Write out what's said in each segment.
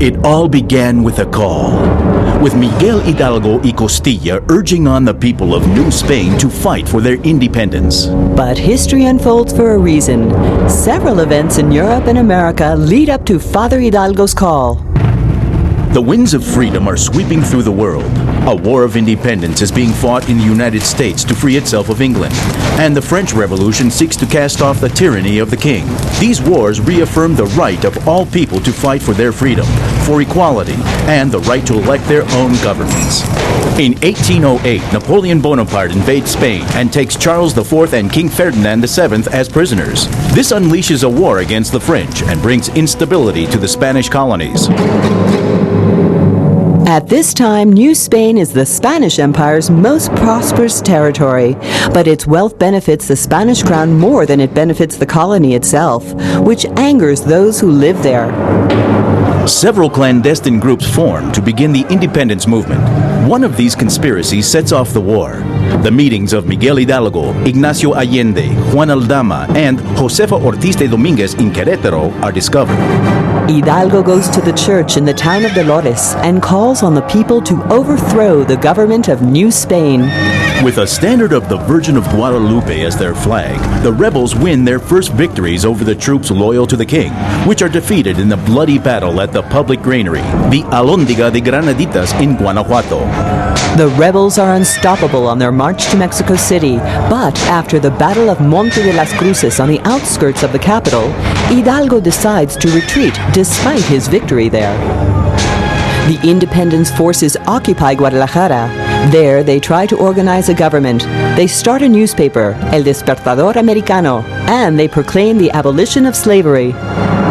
It all began with a call, with Miguel Hidalgo y Costilla urging on the people of New Spain to fight for their independence. But history unfolds for a reason. Several events in Europe and America lead up to Father Hidalgo's call. The winds of freedom are sweeping through the world. A war of independence is being fought in the United States to free itself of England, and the French Revolution seeks to cast off the tyranny of the king. These wars reaffirm the right of all people to fight for their freedom, for equality, and the right to elect their own governments. In 1808, Napoleon Bonaparte invades Spain and takes Charles IV and King Ferdinand VII as prisoners. This unleashes a war against the French and brings instability to the Spanish colonies. At this time, New Spain is the Spanish Empire's most prosperous territory, but its wealth benefits the Spanish crown more than it benefits the colony itself, which angers those who live there. Several clandestine groups form to begin the independence movement. One of these conspiracies sets off the war. The meetings of Miguel Hidalgo, Ignacio Allende, Juan Aldama, and Josefa Ortiz de Domínguez in Querétaro are discovered. Hidalgo goes to the church in the town of Dolores and calls on the people to overthrow the government of New Spain. With a standard of the Virgin of Guadalupe as their flag, the rebels win their first victories over the troops loyal to the king, which are defeated in the bloody battle at the public granary, the Alhóndiga de Granaditas in Guanajuato. The rebels are unstoppable on their march to Mexico City, but after the Battle of Monte de las Cruces on the outskirts of the capital, Hidalgo decides to retreat despite his victory there. The independence forces occupy Guadalajara. There, they try to organize a government. They start a newspaper, El Despertador Americano, and they proclaim the abolition of slavery.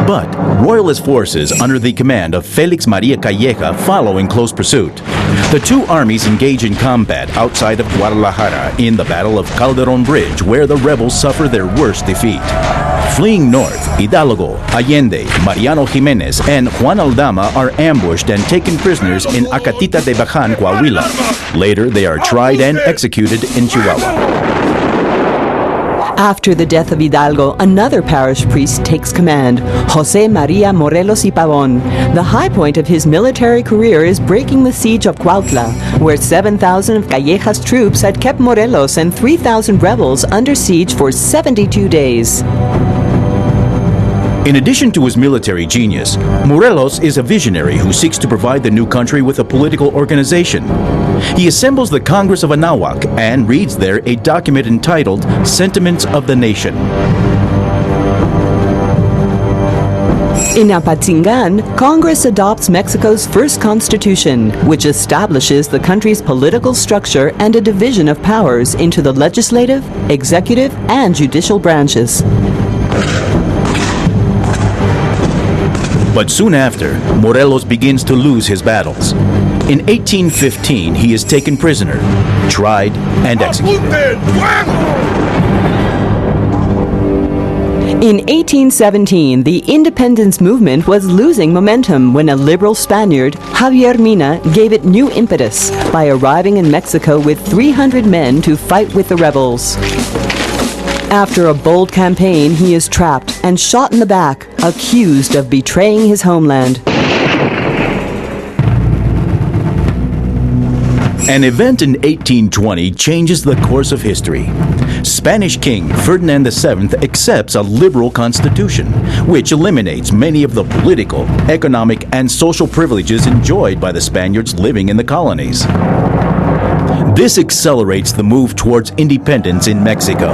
But royalist forces under the command of Félix María Calleja follow in close pursuit. The two armies engage in combat outside of Guadalajara in the Battle of Calderón Bridge, where the rebels suffer their worst defeat. Fleeing north, Hidalgo, Allende, Mariano Jiménez, and Juan Aldama are ambushed and taken prisoners in Acatita de Bajan, Coahuila. Later, they are tried and executed in Chihuahua. After the death of Hidalgo, another parish priest takes command, José María Morelos y Pavón. The high point of his military career is breaking the siege of Cuautla, where 7,000 of Calleja's troops had kept Morelos and 3,000 rebels under siege for 72 days. In addition to his military genius, Morelos is a visionary who seeks to provide the new country with a political organization. He assembles the Congress of Anahuac and reads there a document entitled Sentiments of the Nation. In Apatzingan, Congress adopts Mexico's first constitution, which establishes the country's political structure and a division of powers into the legislative, executive, and judicial branches. But soon after, Morelos begins to lose his battles. In 1815, he is taken prisoner, tried, and executed. In 1817, the independence movement was losing momentum when a liberal Spaniard, Javier Mina, gave it new impetus by arriving in Mexico with 300 men to fight with the rebels. After a bold campaign, he is trapped and shot in the back, accused of betraying his homeland. An event in 1820 changes the course of history. Spanish King Ferdinand VII accepts a liberal constitution, which eliminates many of the political, economic, and social privileges enjoyed by the Spaniards living in the colonies. This accelerates the move towards independence in Mexico.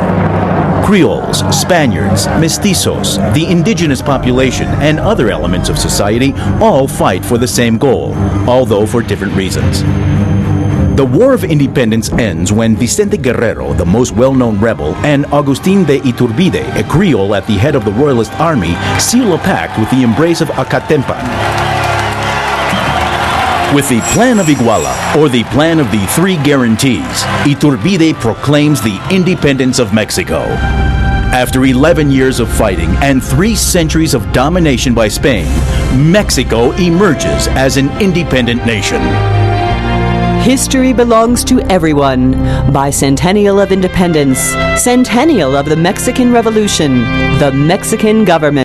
Creoles, Spaniards, mestizos, the indigenous population, and other elements of society all fight for the same goal, although for different reasons. The War of Independence ends when Vicente Guerrero, the most well-known rebel, and Agustín de Iturbide, a Creole at the head of the Royalist army, seal a pact with the embrace of Acatempan. With the Plan of Iguala, or the Plan of the Three Guarantees, Iturbide proclaims the independence of Mexico. After 11 years of fighting and 3 centuries of domination by Spain, Mexico emerges as an independent nation. History belongs to everyone. Bicentennial of Independence, Centennial of the Mexican Revolution, the Mexican government.